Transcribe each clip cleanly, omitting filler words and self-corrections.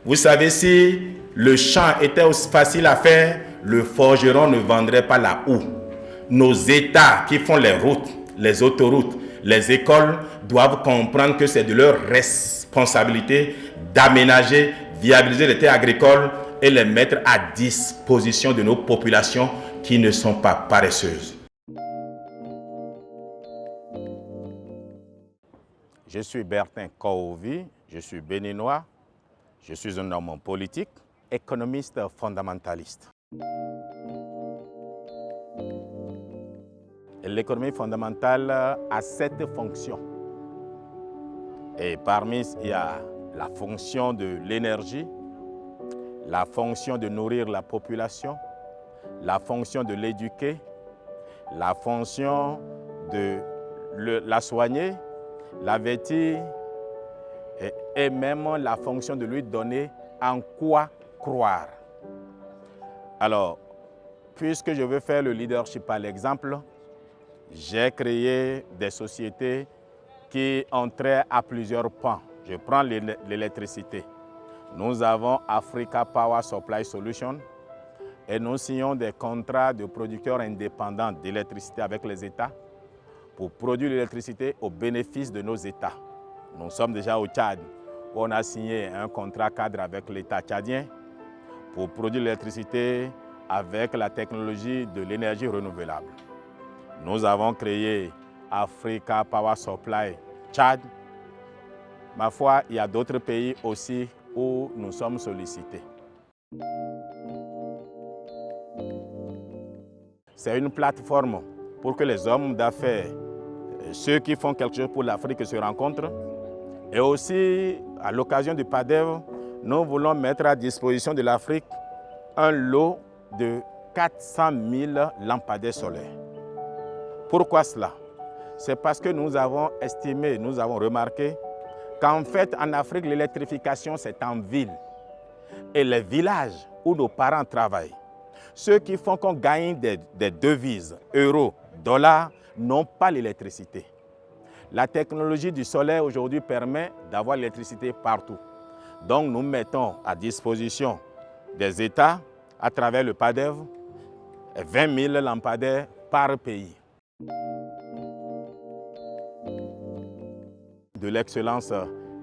Vous savez, si le champ était aussi facile à faire, le forgeron ne vendrait pas la houe. Nos États qui font les routes, les autoroutes, les écoles doivent comprendre que c'est de leur responsabilité d'aménager, viabiliser les terres agricoles et les mettre à disposition de nos populations qui ne sont pas paresseuses. Je suis Bertin Kouovi, je suis béninois, je suis un homme politique, économiste fondamentaliste. L'économie fondamentale a 7 fonctions. Et parmi, il y a la fonction de l'énergie, la fonction de nourrir la population, la fonction de l'éduquer, la fonction de la soigner, la vêtir et même la fonction de lui donner en quoi croire. Alors, puisque je veux faire le leadership par l'exemple, j'ai créé des sociétés qui ont trait à plusieurs pans. Je prends l'électricité. Nous avons Africa Power Supply Solutions et nous signons des contrats de producteurs indépendants d'électricité avec les États pour produire l'électricité au bénéfice de nos États. Nous sommes déjà au Tchad, où on a signé un contrat cadre avec l'État tchadien pour produire l'électricité avec la technologie de l'énergie renouvelable. Nous avons créé Africa Power Supply Tchad. Ma foi, il y a d'autres pays aussi où nous sommes sollicités. C'est une plateforme pour que les hommes d'affaires, ceux qui font quelque chose pour l'Afrique se rencontrent. Et aussi, à l'occasion du PADEV, nous voulons mettre à disposition de l'Afrique un lot de 400 000 lampadaires solaires. Pourquoi cela? C'est parce que nous avons estimé, nous avons remarqué qu'en fait, en Afrique, l'électrification, c'est en ville. Et les villages où nos parents travaillent, ceux qui font qu'on gagne des devises, euros, dollars, n'ont pas l'électricité. La technologie du solaire aujourd'hui permet d'avoir l'électricité partout. Donc nous mettons à disposition des États, à travers le PADEV, 20 000 lampadaires par pays. De l'excellence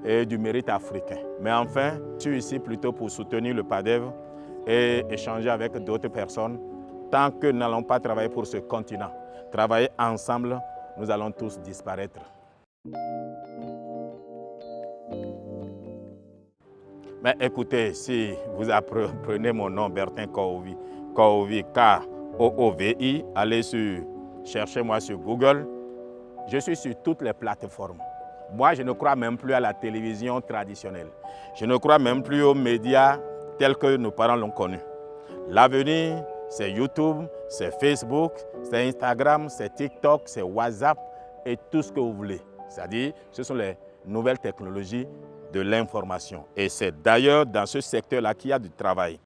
et du mérite africain. Mais enfin, je suis ici plutôt pour soutenir le PADEV et échanger avec d'autres personnes. Tant que nous n'allons pas travailler pour ce continent, travailler ensemble, nous allons tous disparaître. Mais écoutez, si vous apprenez mon nom, Bertin Kouovi, Kouovi, K-O-O-V-I, allez cherchez-moi sur Google. Je suis sur toutes les plateformes. Moi, je ne crois même plus à la télévision traditionnelle. Je ne crois même plus aux médias tels que nos parents l'ont connu. L'avenir, c'est YouTube, c'est Facebook, c'est Instagram, c'est TikTok, c'est WhatsApp et tout ce que vous voulez. C'est-à-dire, ce sont les nouvelles technologies de l'information. Et c'est d'ailleurs dans ce secteur-là qu'il y a du travail.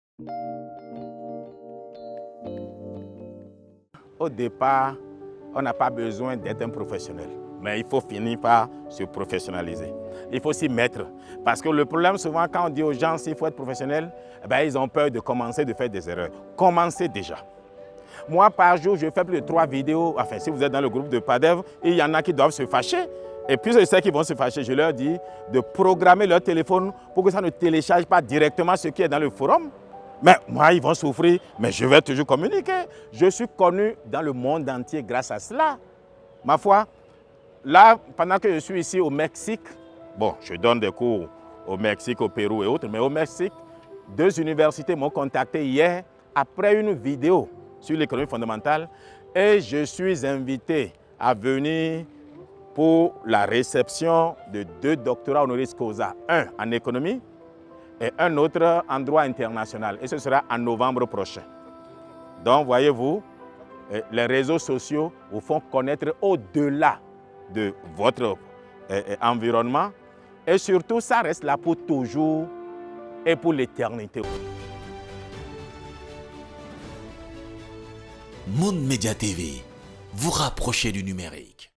Au départ, on n'a pas besoin d'être un professionnel. Mais il faut finir par se professionnaliser. Il faut s'y mettre. Parce que le problème, souvent, quand on dit aux gens s'il faut être professionnel, ils ont peur de commencer, de faire des erreurs. Commencez déjà. Moi, par jour, je fais plus de 3 vidéos. Enfin, si vous êtes dans le groupe de PADEV, il y en a qui doivent se fâcher. Et puis, je sais qu'ils vont se fâcher. Je leur dis de programmer leur téléphone pour que ça ne télécharge pas directement ce qui est dans le forum. Mais moi, ils vont souffrir, mais je vais toujours communiquer. Je suis connu dans le monde entier grâce à cela. Ma foi, là, pendant que je suis ici au Mexique, bon, je donne des cours au Mexique, au Pérou et autres, mais au Mexique, 2 universités m'ont contacté hier après une vidéo sur l'économie fondamentale et je suis invité à venir pour la réception de 2 doctorats honoris causa, un en économie et un autre en droit international. Et ce sera en novembre prochain. Donc, voyez-vous, les réseaux sociaux vous font connaître au-delà de votre environnement. Et surtout, ça reste là pour toujours et pour l'éternité. Monde Média TV, vous rapprochez du numérique.